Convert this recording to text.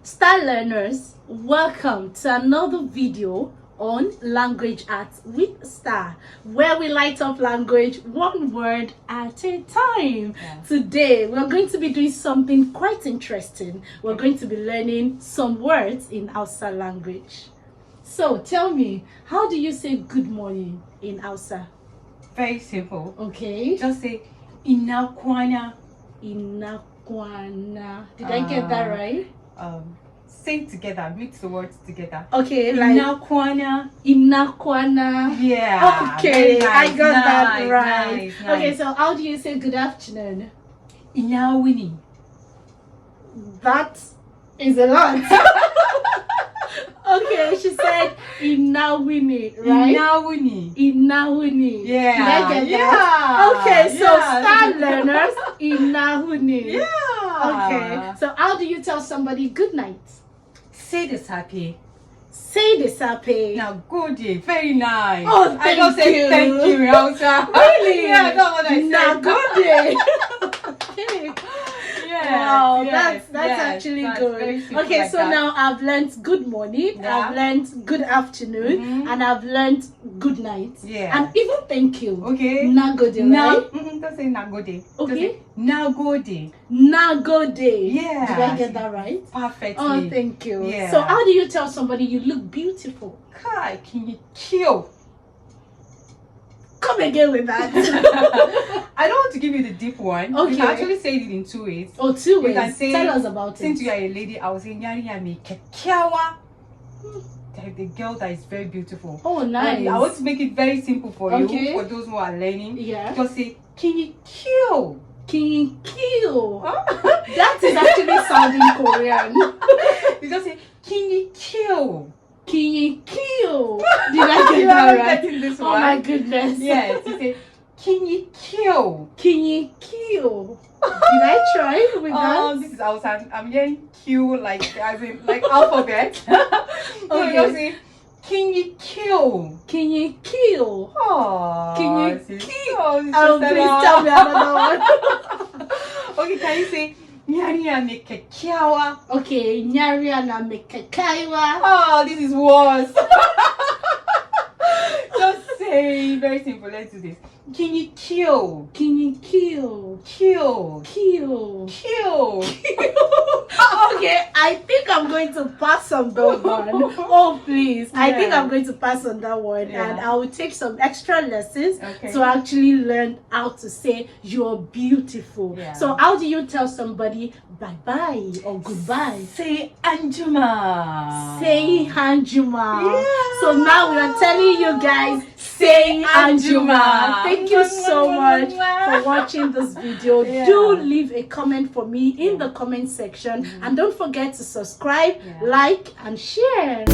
Star learners, welcome to another video on Language Arts with Star, where we light up language one word at a time. Today we're going to be doing something quite interesting. We're going to be learning some words in Hausa language. So tell me, how do you say good morning in Hausa? Very simple. Okay. Just say ina kwana. Ina kwana. Did I get that right? Say it together, mix the words together. Okay, like Ina kwana. Ina kwana. Yeah. Okay, nice, I got that nice, right. nice. Okay, so how do you say good afternoon? Ina wini. That is a lot. Okay, she said Inawini, right? Inawini. Inawini. Yeah. Did I get Yeah. that? Okay, so Yeah. Star learners, Inawini. Yeah. Okay, so how do you tell somebody good night? Say this happy. Say this happy. Now good day. Very nice. Oh, I don't thank say you. thank you, Hausa. Really? Yeah, that's what I said. Now good day. Okay. Yes, Wow, yes, that's yes, actually that's very good. simple Okay, like so that. now I've learned good morning, Yeah. I've learned good afternoon, and I've learned good night. Yeah. And even thank you. Okay. Nagode, Now, right? don't say nagode. Okay. Nagode. Nagode. Yeah. Did I get that right? Perfectly. Oh, thank you. Yeah. So how do you tell somebody you look beautiful? Kai, can you kill? Come again with that. I don't want to give you the deep one. Okay. You can actually say it in two ways. Oh, two ways. You can say, Tell us about since it. you are a lady, I will say nyari yami kekyawa. Like the girl that is very beautiful. Oh, nice. And I want to make it very simple for Okay. you, for those who are learning. Yeah. Just say, can you kill? King Kill. That is actually sounding Korean. You just say, can you kill? King Kill. Did I get You that are right? getting this Oh one. my goodness. Yes, you say, can you kill? King Kill. Did I try with Oh, that? this is Hausa. I'm hearing Q like as in like alphabet. So Okay. you just say, can you kill? King Kill. Oh, Can you sis. kill? Oh, sis, Please tell me another one. Okay, can you say, nyari yami kekyawa? Okay, Nyariana Mekakaiwa. Oh, this is worse. Just say, very simple, let's do this. Can you kill? King Kill. Kill. Kill. Kill. Okay, I think I'm going to pass on that one. Oh, please. I think Yeah. I'm going to pass on that one, Yeah. and I will take some extra lessons Okay. to actually learn how to say you're beautiful. Yeah. So, how do you tell somebody bye bye or goodbye? Say Anjuma. Say Hanjuma. Yeah. So now we are telling you guys, say Anjuma. Thank you so much for watching this video. Yeah. Do leave a comment for me in the comment section, and don't forget to subscribe, like, and share.